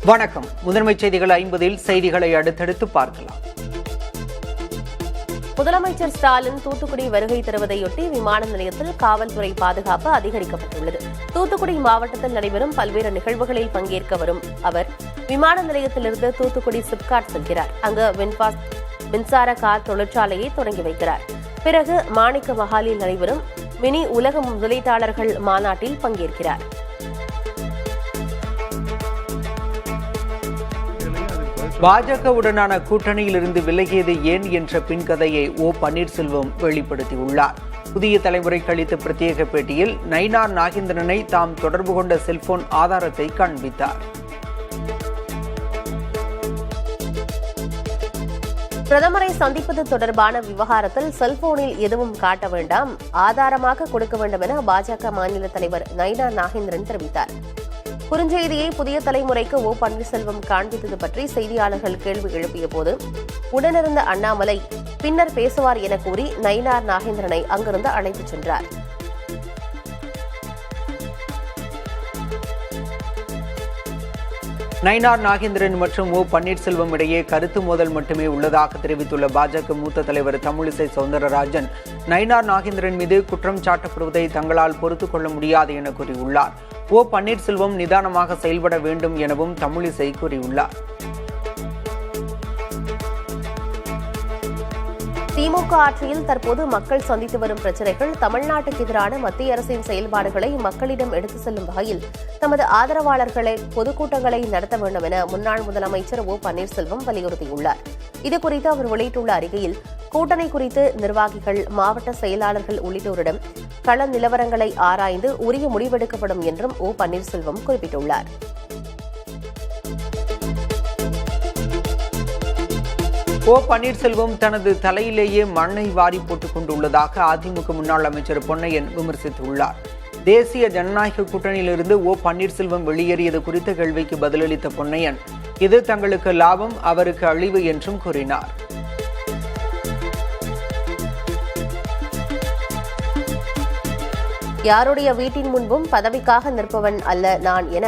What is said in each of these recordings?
வணக்கம். முதன்மைச் செய்திகள் 50 செய்திகளை அடுத்தடுத்து பார்க்கலாம். முதலமைச்சர் ஸ்டாலின் தூத்துக்குடி வருகை தருவதையொட்டி விமான நிலையத்தில் காவல்துறை பாதுகாப்பு அதிகரிக்கப்பட்டுள்ளது. தூத்துக்குடி மாவட்டத்தில் நடைபெறும் பல்வேறு நிகழ்வுகளில் பங்கேற்க வரும் அவர் விமான நிலையத்திலிருந்து தூத்துக்குடி சிப்காட் செல்கிறார். அங்கு வின்பாஸ்ட் மின்சார கார் தொழிற்சாலையை தொடங்கி வைக்கிறார். பிறகு மாணிக்க மஹாலில் நடைபெறும் மினி உலக முதலீட்டாளர்கள் மாநாட்டில் பங்கேற்கிறார். பாஜகவுடனான கூட்டணியிலிருந்து விலகியது ஏன் என்ற பின்கதையை ஓ பன்னீர்செல்வம் வெளிப்படுத்தியுள்ளார். புதிய தலைமுறைக்கு அளித்த பிரத்யேக பேட்டியில் நயினார் நாகேந்திரனை தாம் தொடர்பு கொண்ட செல்போன் ஆதாரத்தை காண்பித்தார். பிரதமரை சந்திப்பது தொடர்பான விவகாரத்தில் செல்போனில் எதுவும் காட்ட வேண்டாம், ஆதாரமாக கொடுக்க வேண்டும் என பாஜக மாநில தலைவர் நயினார் நாகேந்திரன் தெரிவித்தார். குறுஞ்செய்தியை புதிய தலைமுறைக்கு ஓ பன்னீர்செல்வம் காண்பித்தது பற்றி செய்தியாளர்கள் கேள்வி எழுப்பிய போது உடனிருந்த அண்ணாமலை பின்னர் பேசுவார் என கூறி நயினார் நாகேந்திரனை அங்கிருந்து அழைத்துச் சென்றார். நயினார் நாகேந்திரன் மற்றும் ஓ பன்னீர்செல்வம் இடையே கருத்து மோதல் மட்டுமே உள்ளதாக தெரிவித்துள்ள பாஜக மூத்த தலைவர் தமிழிசை சவுந்தரராஜன் நயினார் நாகேந்திரன் மீது குற்றம் சாட்டப்படுவதை தங்களால் பொறுத்துக் கொள்ள முடியாது என கூறியுள்ளார். ஓ பன்னீர்செல்வம் நிதானமாக செயல்பட வேண்டும் எனவும் தமிழிசை கூறியுள்ளார். திமுக ஆட்சியில் தற்போது மக்கள் சந்தித்து வரும் பிரச்சினைகள், தமிழ்நாட்டுக்கு எதிரான மத்திய அரசின் செயல்பாடுகளை மக்களிடம் எடுத்துச் செல்லும் வகையில் தமது ஆதரவாளர்களை பொதுக்கூட்டங்களை நடத்த வேண்டும் என முன்னாள் முதலமைச்சர் ஓ பன்னீர்செல்வம் வலியுறுத்தியுள்ளார். இதுகுறித்து அவர் வெளியிட்டுள்ள அறிக்கையில் கூட்டணி குறித்து நிர்வாகிகள், மாவட்ட செயலாளர்கள் உள்ளிட்டோரிடம் கள நிலவரங்களை ஆராய்ந்து உரிய முடிவெடுக்கப்படும் என்றும் ஓ பன்னீர்செல்வம் குறிப்பிட்டுள்ளார். ஓ பன்னீர்செல்வம் தனது தலையிலேயே மண்ணை வாரி போட்டுக் கொண்டுள்ளதாக அதிமுக முன்னாள் அமைச்சர் பொன்னையன் விமர்சித்துள்ளார். தேசிய ஜனநாயக கூட்டணியிலிருந்து ஓ பன்னீர்செல்வம் வெளியேறியது குறித்த கேள்விக்கு பதிலளித்த பொன்னையன், இது தங்களுக்கு லாபம், அவருக்கு அழிவு என்றும் கூறினார். யாருடைய வீட்டின் முன்பும் பதவிக்காக நிற்பவன் அல்ல நான் என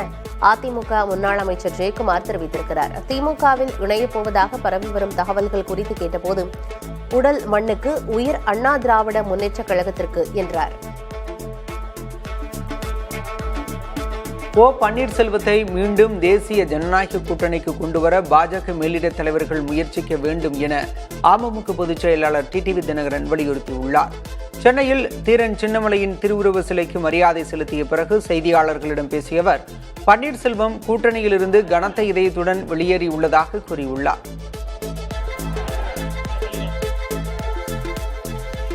அதிமுக முன்னாள் அமைச்சர் ஜெயக்குமார் தெரிவித்திருக்கிறார். திமுகவில் இணையப் போவதாக பரவி வரும் தகவல்கள் குறித்து கேட்டபோது உடல் மண்ணுக்கு, உயிர் அண்ணா திராவிட முன்னேற்றக் கழகத்திற்கு என்றார். ஓ பன்னீர்செல்வத்தை மீண்டும் தேசிய ஜனநாயக கூட்டணிக்கு கொண்டுவர பாஜக மேலிட தலைவர்கள் முயற்சிக்க வேண்டும் என அமமுக பொதுச் செயலாளர் டிடிவி தினகரன் வலியுறுத்தியுள்ளார். சென்னையில் தீரன் சின்னமலையின் திருவுருவ சிலைக்கு மரியாதை செலுத்திய பிறகு செய்தியாளர்களிடம் பேசிய அவர், பன்னீர்செல்வம் கூட்டணியிலிருந்து கனத்த இதயத்துடன் வெளியேறியுள்ளதாக கூறியுள்ளார்.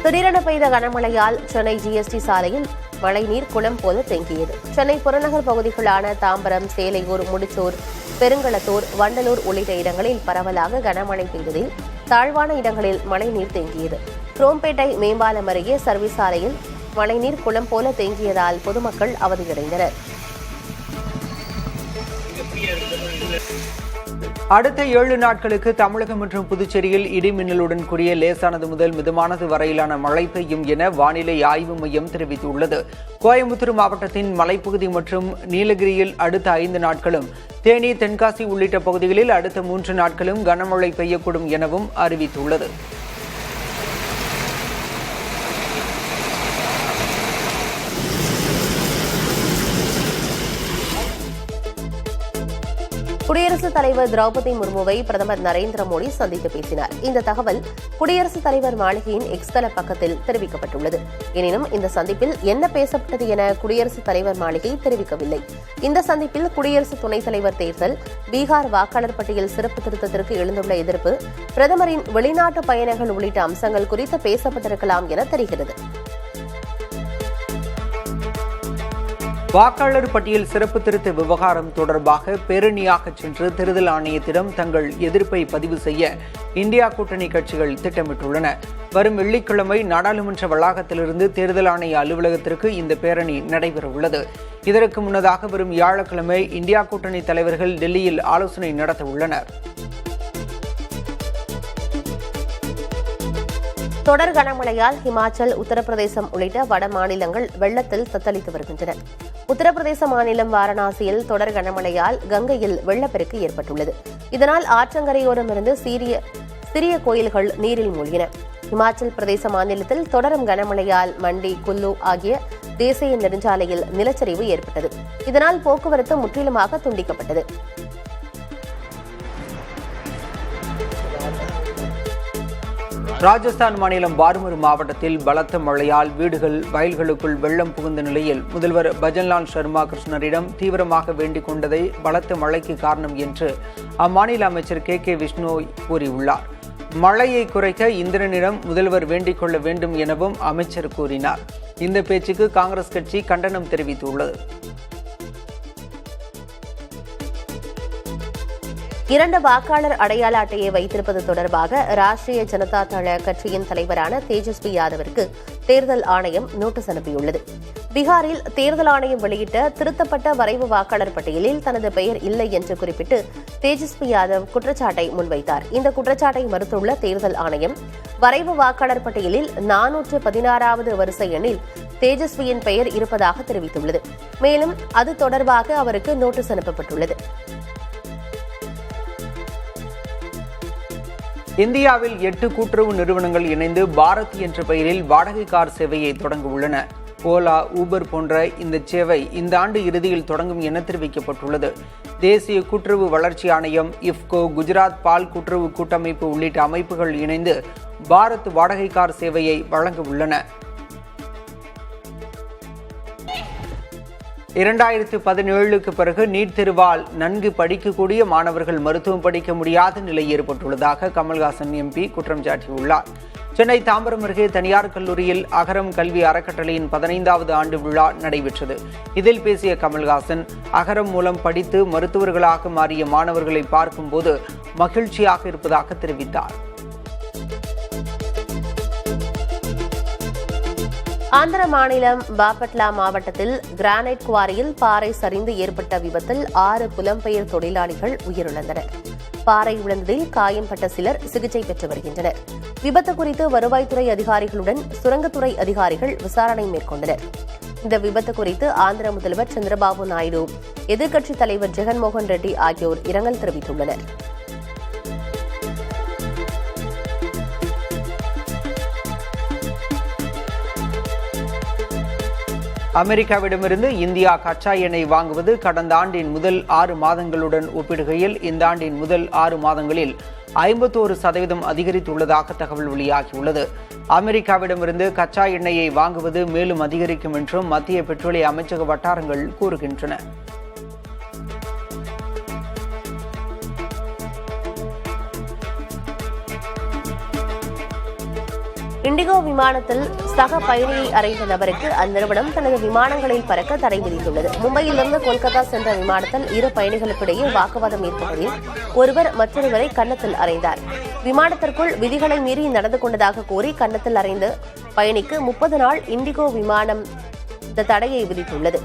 திடீரென பெய்த கனமழையால் சென்னை ஜிஎஸ்டி சாலையில் மழைநீர் குளம் போல தேங்கியது. சென்னை புறநகர் பகுதிகளான தாம்பரம், சேலையூர், முடிச்சூர், பெருங்களத்தூர், வண்டலூர் உள்ளிட்ட இடங்களில் பரவலாக கனமழை பெய்ததில் தாழ்வான இடங்களில் மழைநீர் தேங்கியது. குரோம்பேட்டை மேம்பாலம் அருகே சர்வீஸ் சாலையில் மழைநீர் குளம் போல தேங்கியதால் பொதுமக்கள் அவதியடைந்தனர். அடுத்த 7 நாட்களுக்கு தமிழகம் மற்றும் புதுச்சேரியில் இடி மின்னலுடன் கூடிய லேசானது முதல் மிதமானது வரையிலான மழை பெய்யும் என வானிலை ஆய்வு மையம் தெரிவித்துள்ளது. கோயம்புத்தூர் மாவட்டத்தின் மலைப்பகுதி மற்றும் நீலகிரியில் அடுத்த 5 நாட்களும், தேனி, தென்காசி உள்ளிட்ட பகுதிகளில் அடுத்த 3 நாட்களும் கனமழை பெய்யக்கூடும் எனவும் அறிவித்துள்ளது. குடியரசுத் தலைவர் திரௌபதி முர்முவை பிரதமர் நரேந்திர மோடி சந்தித்து பேசினார். இந்த தகவல் குடியரசுத் தலைவர் மாளிகையின் எக்ஸ்தல பக்கத்தில் தெரிவிக்கப்பட்டுள்ளது. எனினும் இந்த சந்திப்பில் என்ன பேசப்பட்டது என குடியரசுத் தலைவர் மாளிகை தெரிவிக்கவில்லை. இந்த சந்திப்பில் குடியரசு துணைத் தலைவர் தேர்தல், பீகார் வாக்காளர் பட்டியல் சிறப்பு திருத்தத்திற்கு எழுந்துள்ள எதிர்ப்பு, பிரதமரின் வெளிநாட்டு பயணங்கள் உள்ளிட்ட அம்சங்கள் குறித்து பேசப்பட்டிருக்கலாம் என தெரிகிறது. வாக்காளர் பட்டியல் சிறப்பு திருத்த விவகாரம் தொடர்பாக பேரணியாக சென்று தேர்தல் ஆணையத்திடம் தங்கள் எதிர்ப்பை பதிவு செய்ய இந்தியா கூட்டணி கட்சிகள் திட்டமிட்டுள்ளன. வரும் வெள்ளிக்கிழமை நாடாளுமன்ற வளாகத்திலிருந்து தேர்தல் ஆணைய அலுவலகத்திற்கு இந்த பேரணி நடைபெறவுள்ளது. இதற்கு முன்னதாக வரும் வியாழக்கிழமை இந்தியா கூட்டணி தலைவர்கள் டெல்லியில் ஆலோசனை நடத்த உள்ளனர். தொடர் கனமழையால் ஹிமாச்சல், உத்தரப்பிரதேசம் உள்ளிட்ட வட மாநிலங்கள் வெள்ளத்தில் தத்தளித்து வருகின்றன. உத்தரப்பிரதேச மாநிலம் வாரணாசியில் தொடர் கனமழையால் கங்கையில் வெள்ளப்பெருக்கு ஏற்பட்டுள்ளது. இதனால் ஆற்றங்கரையோரம் இருந்து சிறிய கோயில்கள் நீரில் மூழ்கின. இமாச்சல் பிரதேச மாநிலத்தில் தொடரும் கனமழையால் மண்டி, குல்லு ஆகிய தேசிய நெடுஞ்சாலையில் நிலச்சரிவு ஏற்பட்டது. இதனால் போக்குவரத்து முற்றிலுமாக துண்டிக்கப்பட்டது. ராஜஸ்தான் மாநிலம் பார்மர் மாவட்டத்தில் பலத்த மழையால் வீடுகள், வயல்களுக்குள் வெள்ளம் புகுந்த நிலையில் முதல்வர் பஜன்லால் சர்மா கிருஷ்ணரிடம் தீவிரமாக வேண்டிக் கொண்டதை பலத்த மழைக்கு காரணம் என்று அம்மாநில அமைச்சர் கே விஷ்ணு கூறியுள்ளார். மழையை குறைக்க இந்திரனிடம் முதல்வர் வேண்டிக் கொள்ள வேண்டும் எனவும் அமைச்சர் கூறினார். இந்த பேச்சுக்கு காங்கிரஸ் கட்சி கண்டனம் தெரிவித்துள்ளது. 2 வாக்காளர் அடையாள அட்டையை வைத்திருப்பது தொடர்பாக ராஷ்டிரிய ஜனதா தள கட்சியின் தலைவரான தேஜஸ்வி யாதவிற்கு தேர்தல் ஆணையம் நோட்டீஸ் அனுப்பியுள்ளது. பீகாரில் தேர்தல் ஆணையம் வெளியிட்ட திருத்தப்பட்ட வரைவு வாக்காளர் பட்டியலில் தனது பெயர் இல்லை என்று குறிப்பிட்டு தேஜஸ்வி யாதவ் குற்றச்சாட்டை முன்வைத்தார். இந்த குற்றச்சாட்டை மறுத்துள்ள தேர்தல் ஆணையம், வரைவு வாக்காளர் பட்டியலில் 416வது வரிசை எண்ணில் தேஜஸ்வியின் பெயர் இருப்பதாக தெரிவித்துள்ளது. மேலும் அது தொடர்பாக அவருக்கு நோட்டீஸ் அனுப்பப்பட்டுள்ளது. இந்தியாவில் 8 கூட்டுறவு நிறுவனங்கள் இணைந்து பாரத் என்ற பெயரில் வாடகை கார் சேவையை தொடங்க உள்ளன. ஓலா, ஊபர் போன்ற இந்த சேவை இந்த ஆண்டு இறுதியில் தொடங்கும் என தெரிவிக்கப்பட்டுள்ளது. தேசிய கூட்டுறவு வளர்ச்சி ஆணையம், இஃப்கோ, குஜராத் பால் கூட்டுறவு கூட்டமைப்பு உள்ளிட்ட அமைப்புகள் இணைந்து பாரத் வாடகை கார் சேவையை வழங்க உள்ளன. 2017க்கு பிறகு நீட் தேர்வால் நன்கு படிக்கக்கூடிய மாணவர்கள் மருத்துவம் படிக்க முடியாத நிலை ஏற்பட்டுள்ளதாக கமல்ஹாசன் எம்பி குற்றம் சாட்டியுள்ளார். சென்னை தாம்பரம் அருகே தனியார் கல்லூரியில் அகரம் கல்வி அறக்கட்டளையின் 15வது ஆண்டு விழா நடைபெற்றது. இதில் பேசிய கமல்ஹாசன், அகரம் மூலம் படித்து மருத்துவர்களாக மாறிய மாணவர்களை பார்க்கும்போது மகிழ்ச்சியாக இருப்பதாக தெரிவித்தார். ஆந்திர மாநிலம் பாபட்லா மாவட்டத்தில் கிரானைட் குவாரியில் பாறை சரிந்து ஏற்பட்ட விபத்தில் 6 புலம்பெயர் தொழிலாளிகள் உயிரிழந்தனர். பாறை விழுந்ததில் காயம்பட்ட சிலர் சிகிச்சை பெற்று வருகின்றனர். விபத்து குறித்து வருவாய்த்துறை அதிகாரிகளுடன் சுரங்கத்துறை அதிகாரிகள் விசாரணை மேற்கொண்டனர். இந்த விபத்து குறித்து ஆந்திர முதல்வர் சந்திரபாபு நாயுடு, எதிர்க்கட்சித் தலைவர் ஜெகன்மோகன் ரெட்டி ஆகியோர் இரங்கல் தெரிவித்துள்ளனர். அமெரிக்காவிடமிருந்து இந்தியா கச்சா எண்ணெய் வாங்குவது கடந்த ஆண்டின் முதல் 6 மாதங்களுடன் ஒப்பிடுகையில் இந்த ஆண்டின் முதல் 6 மாதங்களில் 51% அதிகரித்துள்ளதாக தகவல் வெளியாகியுள்ளது. அமெரிக்காவிடமிருந்து கச்சா எண்ணெயை வாங்குவது மேலும் அதிகரிக்கும் என்றும் மத்திய பெட்ரோலிய அமைச்சக வட்டாரங்கள் கூறுகின்றன. இண்டிகோ விமானத்தில் சக பயணியை அறைந்த நபருக்கு அந்நிறுவனம் தனது விமானங்களில் பறக்க தடை விதித்துள்ளது. மும்பையிலிருந்து கொல்கத்தா சென்ற விமானத்தில் 2 பயணிகளுக்கிடையே வாக்குவாதம் ஏற்பட்டதில் ஒருவர் மற்றொருவரை கன்னத்தில் அறைந்தார். விமானத்திற்குள் விதிகளை மீறி நடந்து கொண்டதாக கூறி கன்னத்தில் அறைந்த பயணிக்கு 30 நாள் இண்டிகோ விமானம் இந்த தடையை விதித்துள்ளது.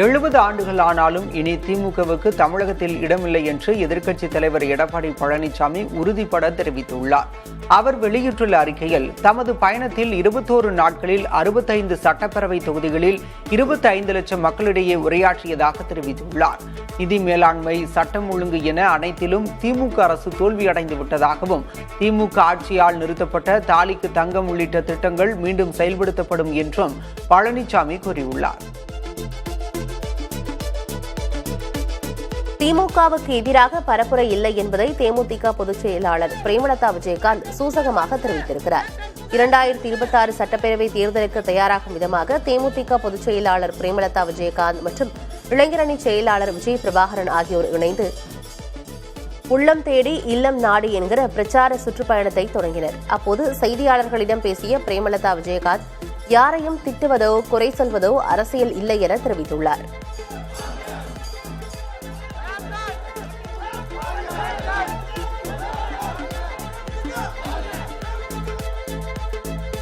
எழுபது ஆண்டுகள் ஆனாலும் இனி திமுகவுக்கு தமிழகத்தில் இடமில்லை என்று எதிர்க்கட்சித் தலைவர் எடப்பாடி பழனிசாமி உறுதிபட தெரிவித்துள்ளார். அவர் வெளியிட்டுள்ள அறிக்கையில், தமது பயணத்தில் 21 நாட்களில் 65 சட்டப்பேரவை தொகுதிகளில் 25 லட்சம் மக்களிடையே உரையாற்றியதாக தெரிவித்துள்ளார். நிதி மேலாண்மை, சட்டம் ஒழுங்கு என அனைத்திலும் திமுக அரசு தோல்வியடைந்து விட்டதாகவும், திமுக ஆட்சியால் நிறுத்தப்பட்ட தாலிக்கு தங்கம் உள்ளிட்ட திட்டங்கள் மீண்டும் செயல்படுத்தப்படும் என்றும் பழனிசாமி கூறியுள்ளார். திமுகவுக்கு எதிராக பரப்புரை இல்லை என்பதை தேமுதிக பொதுச் செயலாளர் பிரேமலதா விஜயகாந்த் சூசகமாக தெரிவித்திருக்கிறார். 2026 சட்டப்பேரவை தேர்தலுக்கு தயாராகும் விதமாக தேமுதிக பொதுச் செயலாளர் பிரேமலதா விஜயகாந்த் மற்றும் இளைஞரணி செயலாளர் விஜய் பிரபாகரன் ஆகியோர் இணைந்து உள்ளம் தேடி இல்லம் நாடி என்கிற பிரச்சார சுற்றுப்பயணத்தை தொடங்கினர். அப்போது செய்தியாளர்களிடம் பேசிய பிரேமலதா விஜயகாந்த், யாரையும் திட்டுவதோ குறை சொல்வதோ அரசியல் இல்லை என தெரிவித்துள்ளார்.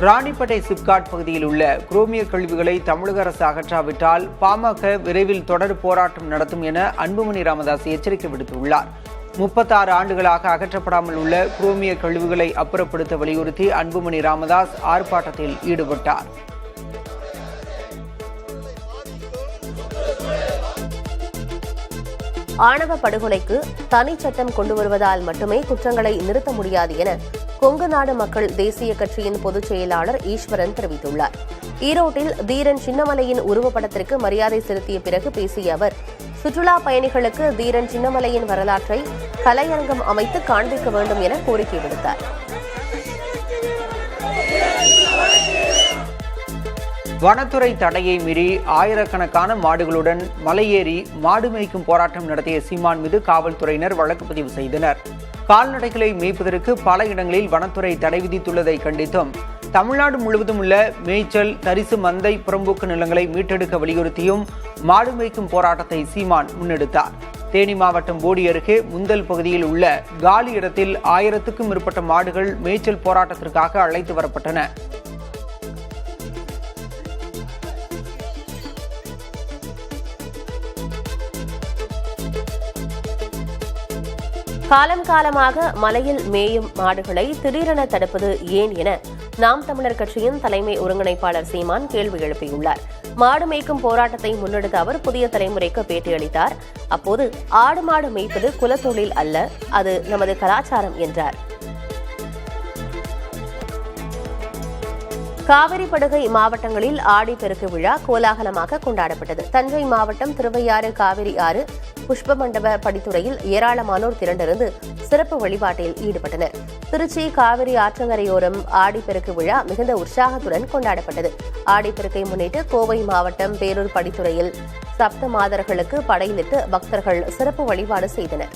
ராணிப்பேட்டை சிப்காட் பகுதியில் உள்ள குரோமிய கழிவுகளை தமிழக அரசு அகற்றாவிட்டால் பாமக விரைவில் தொடர் போராட்டம் நடத்தும் என அன்புமணி ராமதாஸ் எச்சரிக்கை விடுத்துள்ளார். 36 ஆண்டுகளாக அகற்றப்படாமல் உள்ள குரோமிய கழிவுகளை அப்புறப்படுத்த வலியுறுத்தி அன்புமணி ராமதாஸ் ஆர்ப்பாட்டத்தில் ஈடுபட்டார். ஆணவ படுகொலைக்கு தனி சட்டம் கொண்டு வருவதால் மட்டுமே குற்றங்களை நிறுத்த முடியாது என கொங்கு நாடு மக்கள் தேசிய கட்சியின் பொதுச் செயலாளர் ஈஸ்வரன் தெரிவித்துள்ளார். ஈரோட்டில் தீரன் சின்னமலையின் உருவப்படத்திற்கு மரியாதை செலுத்திய பிறகு பேசிய அவர், சுற்றுலா பயணிகளுக்கு தீரன் சின்னமலையின் வரலாற்றை கலையரங்கம் அமைத்து காண்பிக்க வேண்டும் என கோரிக்கை விடுத்தார். வனத்துறை தடையை மீறி ஆயிரக்கணக்கான மாடுகளுடன் மலையேறி மாடு மேய்க்கும் போராட்டம் நடத்திய சீமான் மீது காவல்துறையினர் வழக்கு பதிவு செய்தனர். கால்நடைகளை மேய்ப்பதற்கு பல இடங்களில் வனத்துறை தடை விதித்துள்ளதை கண்டித்தும் தமிழ்நாடு முழுவதும் உள்ள மேய்ச்சல், தரிசு, மந்தை, புறம்போக்கு நிலங்களை மீட்டெடுக்க வலியுறுத்தியும் மாடு மேய்க்கும் போராட்டத்தை சீமான் முன்னெடுத்தார். தேனி மாவட்டம் போடி அருகே முந்தல் பகுதியில் உள்ள காலி இடத்தில் 1000க்கும் மேற்பட்ட மாடுகள் மேய்ச்சல் போராட்டத்திற்காக அழைத்து வரப்பட்டன. காலம் காலமாக மலையில் மேயும் மாடுகளை திடீரென தடுப்பது ஏன் என நாம் தமிழர் கட்சியின் தலைமை ஒருங்கிணைப்பாளர் சீமான் கேள்வி எழுப்பியுள்ளார். மாடு மேய்க்கும் போராட்டத்தை முன்னெடுத்த அவர் புதிய தலைமுறைக்கு பேட்டியளித்தார். அப்போது ஆடு மாடு மேய்ப்பது குலத்தொழில் அல்ல, அது நமது கலாச்சாரம் என்றார். காவிரி படுகை மாவட்டங்களில் ஆடிப்பெருக்கு விழா கோலாகலமாக கொண்டாடப்பட்டது. தஞ்சை மாவட்டம் திருவையாறு காவிரி ஆறு புஷ்பமண்டப படித்துறையில் ஏராளமானோர் திரண்டிருந்து சிறப்பு வழிபாட்டில் ஈடுபட்டனர். திருச்சி காவிரி ஆற்றங்கரையோரம் ஆடிப்பெருக்கு விழா மிகுந்த உற்சாகத்துடன் கொண்டாடப்பட்டது. ஆடிப்பெருக்கை முன்னிட்டு கோவை மாவட்டம் பேரூர் படித்துறையில் சப்த மாதர்களுக்கு படையிலிட்டு பக்தர்கள் சிறப்பு வழிபாடு செய்தனர்.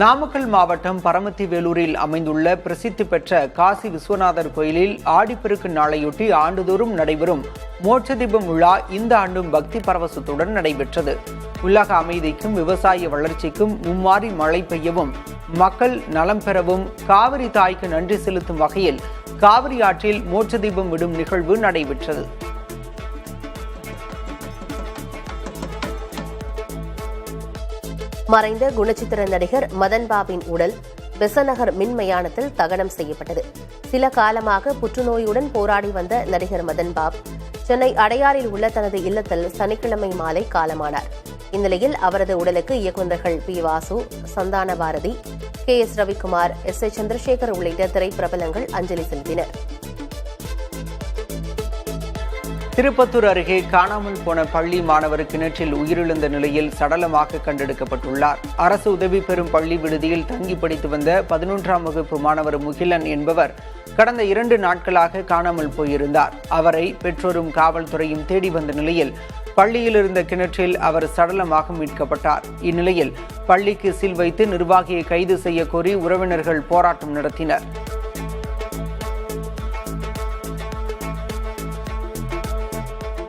நாமக்கல் மாவட்டம் பரமத்தி வேலூரில் அமைந்துள்ள பிரசித்தி பெற்ற காசி விஸ்வநாதர் கோயிலில் ஆடிப்பெருக்கு நாளையொட்டி ஆண்டுதோறும் நடைபெறும் மோட்ச தீபம் விழா இந்த ஆண்டும் பக்தி பரவசத்துடன் நடைபெற்றது. உலக அமைதிக்கும் விவசாய வளர்ச்சிக்கும் மும்மாறி மழை பெய்யவும் மக்கள் நலம் பெறவும் காவிரி தாய்க்கு நன்றி செலுத்தும் வகையில் காவிரி ஆற்றில் மோட்ச தீபம் விடும் நிகழ்வு நடைபெற்றது. மறைந்த குணச்சித்திர நடிகர் மதன் பாபின் உடல் பெசநகர் மின் மயானத்தில் தகனம் செய்யப்பட்டது. சில காலமாக புற்றுநோயுடன் போராடி வந்த நடிகர் மதன் பாப் சென்னை அடையாறில் உள்ள தனது இல்லத்தில் சனிக்கிழமை மாலை காலமானார். இந்நிலையில் அவரது உடலுக்கு இயக்குநர்கள் P. Vasu, Santhana Bharathi, K. S. Ravikumar, S. A. Chandrasekhar உள்ளிட்ட திரைப்பிரபலங்கள் அஞ்சலி செலுத்தினர். திருப்பத்தூர் அருகே காணாமல் போன பள்ளி மாணவர் கிணற்றில் உயிரிழந்த நிலையில் சடலமாக கண்டெடுக்கப்பட்டுள்ளார். அரசு உதவி பெறும் பள்ளி விடுதியில் தங்கி படித்து வந்த 11ஆம் வகுப்பு மாணவர் முகிலன் என்பவர் கடந்த 2 நாட்களாக காணாமல் போயிருந்தார். அவரை பெற்றோரும் காவல்துறையும் தேடி வந்த நிலையில் பள்ளியில் இருந்த கிணற்றில் அவர் சடலமாக மீட்கப்பட்டார். இந்நிலையில் பள்ளிக்கு சீல் வைத்து நிர்வாகியை கைது செய்ய கோரி உறவினர்கள் போராட்டம் நடத்தினர்.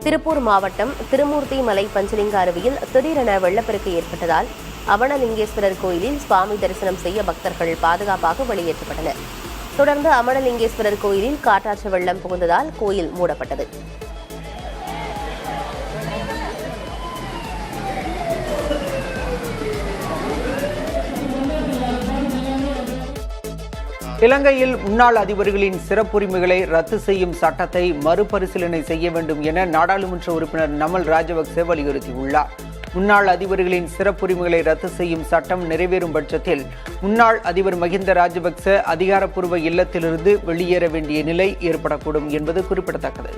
திருப்பூர் மாவட்டம் திருமூர்த்தி மலை பஞ்சலிங்க அருவியில் திடீரென வெள்ளப்பெருக்கு ஏற்பட்டதால் அமணலிங்கேஸ்வரர் கோயிலில் சுவாமி தரிசனம் செய்ய பக்தர்கள் பாதுகாப்பாக வெளியேற்றப்பட்டனர். தொடர்ந்து அமணலிங்கேஸ்வரர் கோயிலில் காட்டாற்று வெள்ளம் புகுந்ததால் கோயில் மூடப்பட்டது. இலங்கையில் முன்னாள் அதிபர்களின் சிறப்புரிமைகளை ரத்து செய்யும் சட்டத்தை மறுபரிசீலனை செய்ய வேண்டும் என நாடாளுமன்ற உறுப்பினர் நமல் ராஜபக்சே வலியுறுத்தியுள்ளார். முன்னாள் அதிபர்களின் சிறப்புரிமைகளை ரத்து செய்யும் சட்டம் நிறைவேறும் பட்சத்தில் முன்னாள் அதிபர் மஹிந்த ராஜபக்சே அதிகாரப்பூர்வ இல்லத்திலிருந்து வெளியேற வேண்டிய நிலை ஏற்படக்கூடும் என்பது குறிப்பிடத்தக்கது.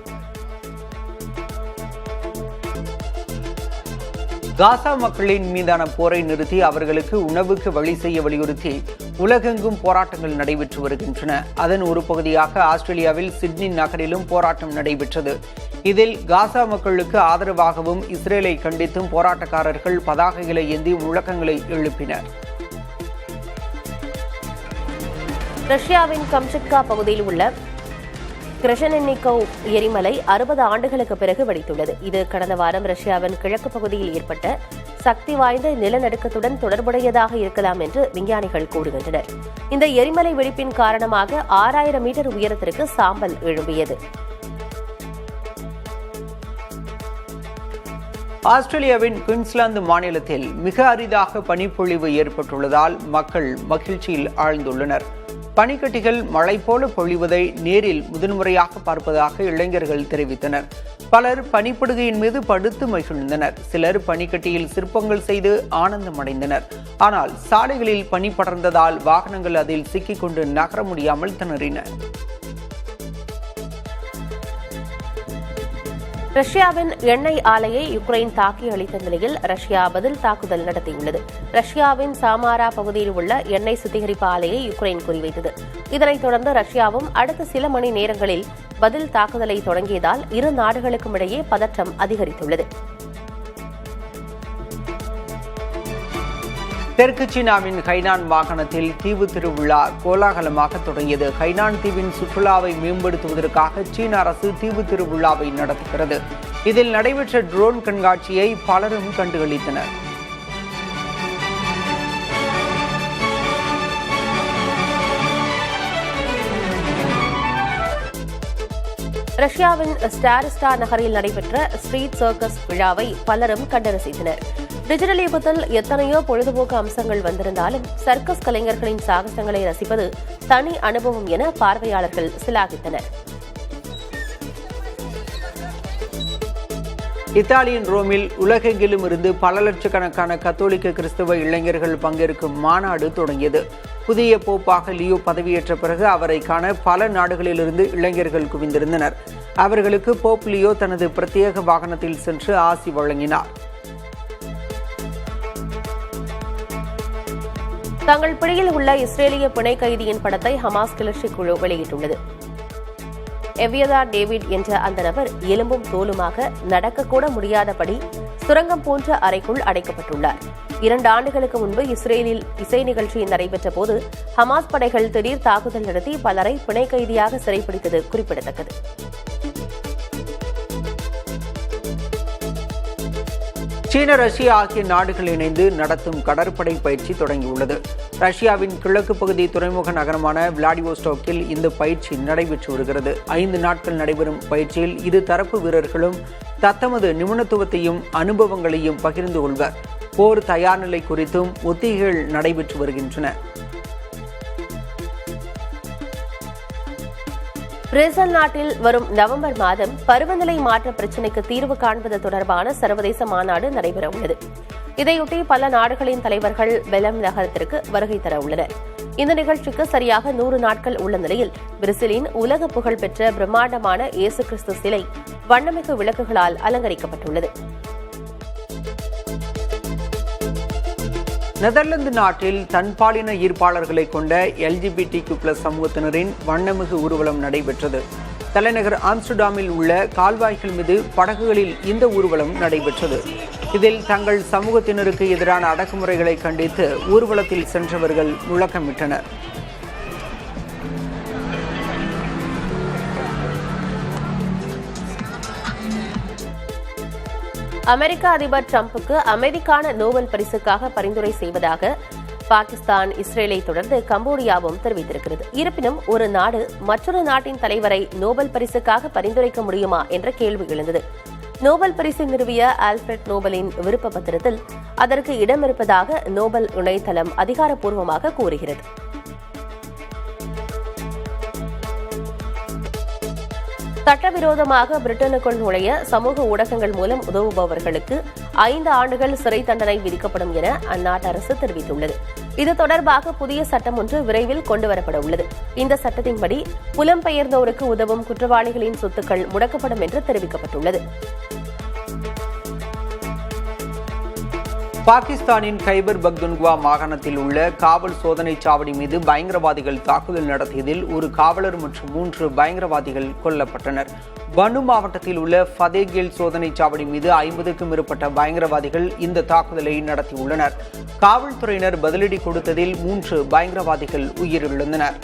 காசா மக்களின் மீதான போரை நிறுத்தி அவர்களுக்கு உணவுக்கு வழி செய்ய வலியுறுத்தி உலகெங்கும் போராட்டங்கள் நடைபெற்று வருகின்றன. அதன் ஒரு பகுதியாக ஆஸ்திரேலியாவில் சிட்னி நகரிலும் போராட்டம் நடைபெற்றது. இதில் காசா மக்களுக்கு ஆதரவாகவும் இஸ்ரேலை கண்டித்தும் போராட்டக்காரர்கள் பதாகைகளை ஏந்தி முழக்கங்களை எழுப்பினர். ரஷ்யாவின் கம்சட்கா பகுதியில் உள்ள கிரஷனென்னிகோவ் எரிமலை 60 ஆண்டுகளுக்கு பிறகு வெடித்துள்ளது. இது கடந்த வாரம் ரஷ்யாவின் கிழக்கு பகுதியில் ஏற்பட்ட சக்தி வாய்ந்த நிலநடுக்கத்துடன் தொடர்புடையதாக இருக்கலாம் என்று விஞ்ஞானிகள் கூறுகின்றனர். இந்த எரிமலை வெடிப்பின் காரணமாக 6000 மீட்டர் உயரத்திற்கு சாம்பல் எழும்பியது. ஆஸ்திரேலியாவின் குயின்ஸ்லாந்து மாநிலத்தில் மிக அரிதாக பனிப்பொழிவு ஏற்பட்டுள்ளதால் மக்கள் மகிழ்ச்சியில் ஆழ்ந்துள்ளனர். பனிக்கட்டிகள் மழை போல பொழிவதை நேரில் முதன்முறையாக பார்ப்பதாக இளைஞர்கள் தெரிவித்தனர். பலர் பனிப்படுகையின் மீது படுத்து மகிழ்ந்தனர். சிலர் பனிக்கட்டியில் சிற்பங்கள் செய்து ஆனந்தமடைந்தனர். ஆனால் சாலைகளில் பனி படர்ந்ததால் வாகனங்கள் அதில் சிக்கிக்கொண்டு நகர முடியாமல் திணறின. ரஷ்யாவின் எண்ணெய் ஆலையை யுக்ரைன் தாக்கி அளித்த நிலையில் ரஷ்யா பதில் தாக்குதல் நடத்தியுள்ளது. ரஷ்யாவின் சாமாரா பகுதியில் உள்ள எண்ணெய் சுத்திகரிப்பு ஆலையை யுக்ரைன் குறிவைத்தது. இதனைத் தொடர்ந்து ரஷ்யாவும் அடுத்த சில மணி நேரங்களில் பதில் தாக்குதலை தொடங்கியதால் இரு நாடுகளுக்கும் இடையே பதற்றம் அதிகரித்துள்ளது. தெற்கு சீனாவின் ஹைனான் மாகாணத்தில் தீவு திருவிழா கோலாகலமாக தொடங்கியது. ஹைனான் தீவின் சுற்றுலாவை மேம்படுத்துவதற்காக சீன அரசு தீவு திருவிழாவை நடத்துகிறது. இதில் நடைபெற்ற ட்ரோன் கண்காட்சியை பலரும் கண்டுகளித்தனர். ரஷ்யாவின் ஸ்டாரிஸ்டா நகரில் நடைபெற்ற ஸ்ட்ரீட் சர்க்கஸ் விழாவை பலரும் கண்டு ரசித்தனர். டிஜிட்டல் யுகத்தில் எத்தனையோ பொழுதுபோக்கு அம்சங்கள் வந்திருந்தாலும் சர்க்கஸ் கலைஞர்களின் சாகசங்களை ரசிப்பது தனி அனுபவம் என பார்வையாளர்கள் சிலாகித்தனர். இத்தாலியின் ரோமில் உலகெங்கிலும் இருந்து பல லட்சக்கணக்கான கத்தோலிக்க கிறிஸ்தவ இளைஞர்கள் பங்கேற்கும் மாநாடு தொடங்கியது. புதிய போப்பாக லியோ பதவியேற்ற பிறகு அவரை காண பல நாடுகளிலிருந்து இளைஞர்கள் குவிந்திருந்தனர். அவர்களுக்கு போப் லியோ தனது பிரத்யேக வாகனத்தில் சென்று ஆசி வழங்கினார். தங்கள் பிடியில் உள்ள இஸ்ரேலிய பிணை கைதியின் படத்தை ஹமாஸ் கிளர்ச்சி குழு வெளியிட்டுள்ளது. எவ்யதா டேவிட் என்ற அந்த நபர் எலும்பும் தோலுமாக நடக்கக்கூட முடியாதபடி சுரங்கம் போன்ற அறைக்குள் அடைக்கப்பட்டுள்ளார். 2 ஆண்டுகளுக்கு முன்பு இஸ்ரேலில் இசை நிகழ்ச்சி நடைபெற்ற போது ஹமாஸ் படைகள் திடீர் தாக்குதல் நடத்தி பலரை பிணை கைதியாக சிறைப்பிடித்தது குறிப்பிடத்தக்கது. சீன, ரஷ்யா ஆகிய நாடுகள் இணைந்து நடத்தும் கடற்படை பயிற்சி தொடங்கியுள்ளது. ரஷ்யாவின் கிழக்கு பகுதி துறைமுக நகரமான விளாடிவோஸ்டோக்கில் இந்த பயிற்சி நடைபெற்று வருகிறது. 5 நாட்கள் நடைபெறும் பயிற்சியில் இரு தரப்பு வீரர்களும் தத்தமது நிபுணத்துவத்தையும் அனுபவங்களையும் பகிர்ந்து கொள்வர். போர் தயார் நிலை குறித்தும் ஒத்திகைகள் நடைபெற்று வருகின்றன. பிரேசில் நாட்டில் வரும் நவம்பர் மாதம் பருவநிலை மாற்ற பிரச்சினைக்கு தீர்வு காண்பது தொடர்பான சர்வதேச மாநாடு நடைபெறவுள்ளது. இதையொட்டி பல நாடுகளின் தலைவர்கள் பெலம் நகரத்திற்கு வருகை தர உள்ளனர். இந்த நிகழ்ச்சிக்கு சரியாக 100 நாட்கள் உள்ள நிலையில் பிரேசிலின் உலக புகழ்பெற்ற பிரம்மாண்டமான இயேசு கிறிஸ்து சிலை வண்ணமிகு விளக்குகளால் அலங்கரிக்கப்பட்டுள்ளது. நெதர்லாந்து நாட்டில் தன்பாலின ஈர்ப்பாளர்களை கொண்ட LGBTQ+ சமூகத்தினரின் வண்ணமிகு ஊர்வலம் நடைபெற்றது. தலைநகர் ஆம்ஸ்டர்டாமில் உள்ள கால்வாய்கள் மீது படகுகளில் இந்த ஊர்வலம் நடைபெற்றது. இதில் தங்கள் சமூகத்தினருக்கு எதிரான அடக்குமுறைகளை கண்டித்து ஊர்வலத்தில் சென்றவர்கள் முழக்கமிட்டனர். அமெரிக்க அதிபர் டிரம்புக்கு அமைதிக்கான நோபல் பரிசுக்காக பரிந்துரை செய்வதாக பாகிஸ்தான், இஸ்ரேலை தொடர்ந்து கம்போடியாவும் தெரிவித்திருக்கிறது. இருப்பினும் ஒரு நாடு மற்றொரு நாட்டின் தலைவரை நோபல் பரிசுக்காக பரிந்துரைக்க முடியுமா என்ற கேள்வி எழுந்தது. நோபல் பரிசை நிறுவிய ஆல்ஃபிரட் நோபலின் விருப்ப பத்திரத்தில் அதற்கு இடம் இருப்பதாக நோபல் இணையதளம் அதிகாரப்பூர்வமாக கூறுகிறது. சட்டவிரோதமாக பிரிட்டனுக்குள் நுழைய சமூக ஊடகங்கள் மூலம் உதவுபவர்களுக்கு 5 ஆண்டுகள் சிறை தண்டனை விதிக்கப்படும் என அந்நாட்டு அரசு தெரிவித்துள்ளது. இது தொடர்பாக புதிய சட்டம் ஒன்று விரைவில் கொண்டுவரப்பட உள்ளது. இந்த சட்டத்தின்படி புலம்பெயர்ந்தோருக்கு உதவும் குற்றவாளிகளின் சொத்துக்கள் முடக்கப்படும் என்று தெரிவிக்கப்பட்டுள்ளது. பாகிஸ்தானின் கைபர் பக்துன்குவா மாகாணத்தில் உள்ள காவல் சோதனை சாவடி மீது பயங்கரவாதிகள் தாக்குதல் நடத்தியதில் ஒரு காவலர் மற்றும் 3 பயங்கரவாதிகள் கொல்லப்பட்டனர். பனு மாவட்டத்தில் உள்ள ஃபதேகேல் சோதனை சாவடி மீது 50க்கும் மேற்பட்ட பயங்கரவாதிகள் இந்த தாக்குதலை நடத்தியுள்ளனர். காவல்துறையினர் பதிலடி கொடுத்ததில் 3 பயங்கரவாதிகள் உயிரிழந்தனர்.